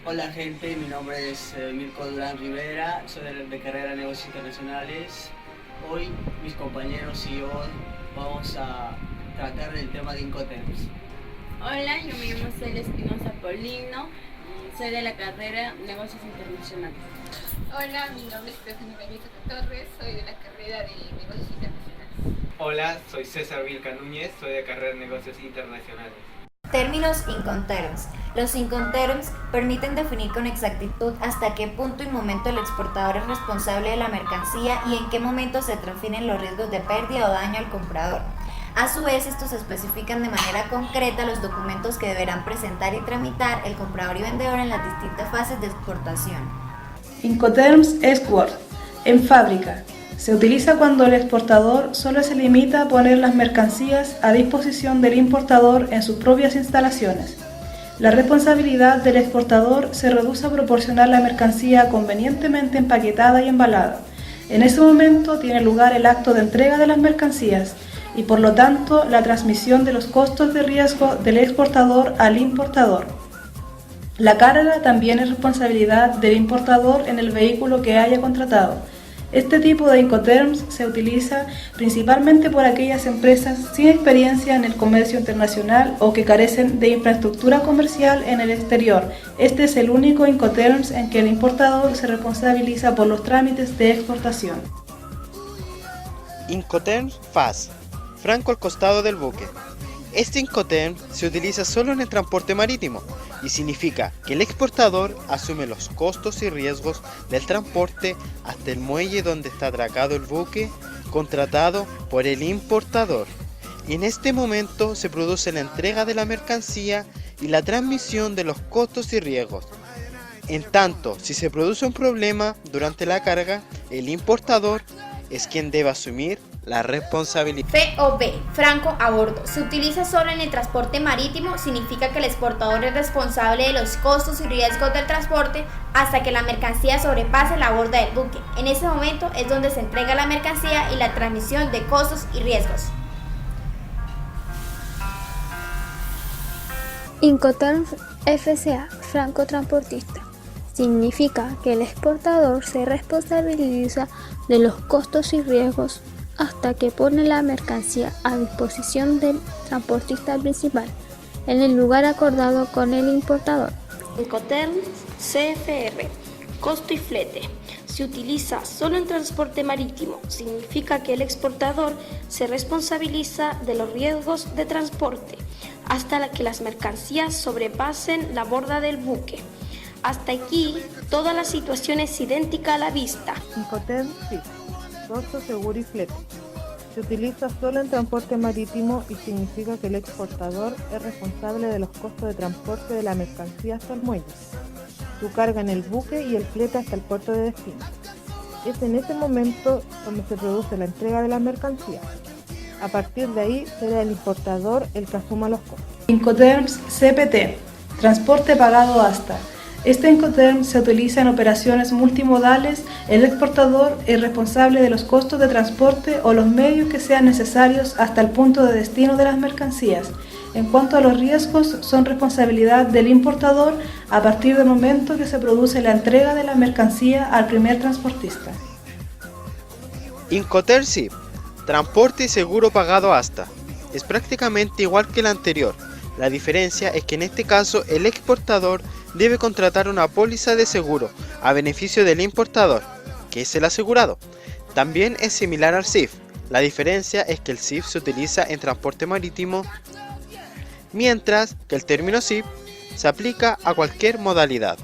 Hola gente, mi nombre es Mirko Durán Rivera, soy de carrera de Negocios Internacionales. Hoy mis compañeros y yo vamos a tratar del tema de Incoterms. Hola, yo me llamo Celia Espinosa Polino y soy de la carrera Negocios Internacionales. Hola, mi nombre es Stephanie Benito Torres, soy de la carrera de Negocios Internacionales. Hola, soy César Vilca Núñez, soy de carrera de Negocios Internacionales. Términos Incoterms. Los Incoterms permiten definir con exactitud hasta qué punto y momento el exportador es responsable de la mercancía y en qué momento se transfieren los riesgos de pérdida o daño al comprador. A su vez, estos especifican de manera concreta los documentos que deberán presentar y tramitar el comprador y vendedor en las distintas fases de exportación. Incoterms Export. En fábrica. Se utiliza cuando el exportador solo se limita a poner las mercancías a disposición del importador en sus propias instalaciones. La responsabilidad del exportador se reduce a proporcionar la mercancía convenientemente empaquetada y embalada. En ese momento tiene lugar el acto de entrega de las mercancías y por lo tanto la transmisión de los costos de riesgo del exportador al importador. La carga también es responsabilidad del importador en el vehículo que haya contratado. Este tipo de Incoterms se utiliza principalmente por aquellas empresas sin experiencia en el comercio internacional o que carecen de infraestructura comercial en el exterior. Este es el único Incoterms en que el importador se responsabiliza por los trámites de exportación. Incoterms FAS, franco al costado del buque. Este Incoterm se utiliza solo en el transporte marítimo y significa que el exportador asume los costos y riesgos del transporte hasta el muelle donde está atracado el buque contratado por el importador. Y en este momento se produce la entrega de la mercancía y la transmisión de los costos y riesgos. En tanto, si se produce un problema durante la carga, el importador es quien debe asumir la responsabilidad. FOB, franco a bordo. Se utiliza solo en el transporte marítimo, significa que el exportador es responsable de los costos y riesgos del transporte hasta que la mercancía sobrepase la borda del buque. En ese momento es donde se entrega la mercancía y la transmisión de costos y riesgos. Incoterms FCA, franco transportista. Significa que el exportador se responsabiliza de los costos y riesgos hasta que pone la mercancía a disposición del transportista principal en el lugar acordado con el importador. Incoterms CFR, costo y flete. Se utiliza solo en transporte marítimo. Significa que el exportador se responsabiliza de los riesgos de transporte hasta que las mercancías sobrepasen la borda del buque. Hasta aquí, toda la situación es idéntica a la vista. Incoterms FIT, costo, seguro y flete. Se utiliza solo en transporte marítimo y significa que el exportador es responsable de los costos de transporte de la mercancía hasta el muelle, su carga en el buque y el flete hasta el puerto de destino. Es en ese momento donde se produce la entrega de la mercancía. A partir de ahí será el importador el que asuma los costos. Incoterms CPT, transporte pagado hasta. Este Incoterm se utiliza en operaciones multimodales. El exportador es responsable de los costos de transporte o los medios que sean necesarios hasta el punto de destino de las mercancías. En cuanto a los riesgos, son responsabilidad del importador a partir del momento que se produce la entrega de la mercancía al primer transportista. Incoterm SIP, transporte y seguro pagado hasta. Es prácticamente igual que el anterior. La diferencia es que en este caso el exportador debe contratar una póliza de seguro a beneficio del importador, que es el asegurado. También es similar al SIF. La diferencia es que el SIF se utiliza en transporte marítimo, mientras que el término SIF se aplica a cualquier modalidad.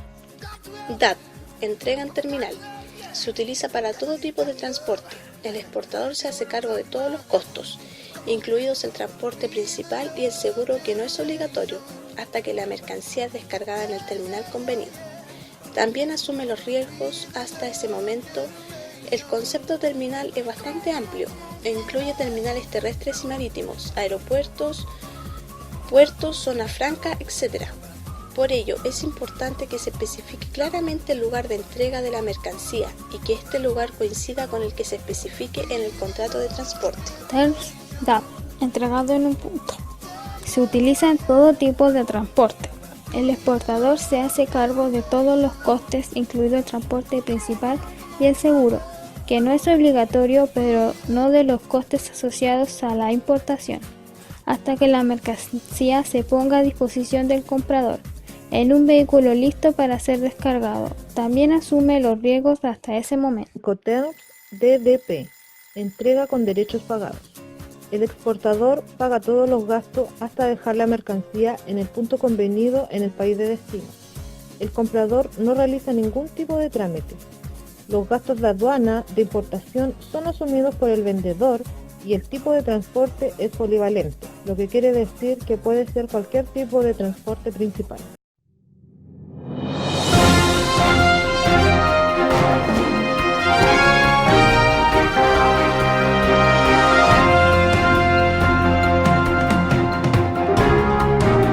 DAT, entrega en terminal. Se utiliza para todo tipo de transporte. El exportador se hace cargo de todos los costos, incluidos el transporte principal y el seguro, que no es obligatorio hasta que la mercancía es descargada en el terminal convenido. También asume los riesgos hasta ese momento. El concepto terminal es bastante amplio e incluye terminales terrestres y marítimos, aeropuertos, puertos, zona franca, etc. Por ello, es importante que se especifique claramente el lugar de entrega de la mercancía y que este lugar coincida con el que se especifique en el contrato de transporte. Terms DAT, entregado en un punto. Se utiliza en todo tipo de transporte. El exportador se hace cargo de todos los costes, incluido el transporte principal y el seguro, que no es obligatorio, pero no de los costes asociados a la importación, hasta que la mercancía se ponga a disposición del comprador en un vehículo listo para ser descargado. También asume los riesgos hasta ese momento. Incoterms DDP, entrega con derechos pagados. El exportador paga todos los gastos hasta dejar la mercancía en el punto convenido en el país de destino. El comprador no realiza ningún tipo de trámite. Los gastos de aduana de importación son asumidos por el vendedor y el tipo de transporte es polivalente, lo que quiere decir que puede ser cualquier tipo de transporte principal.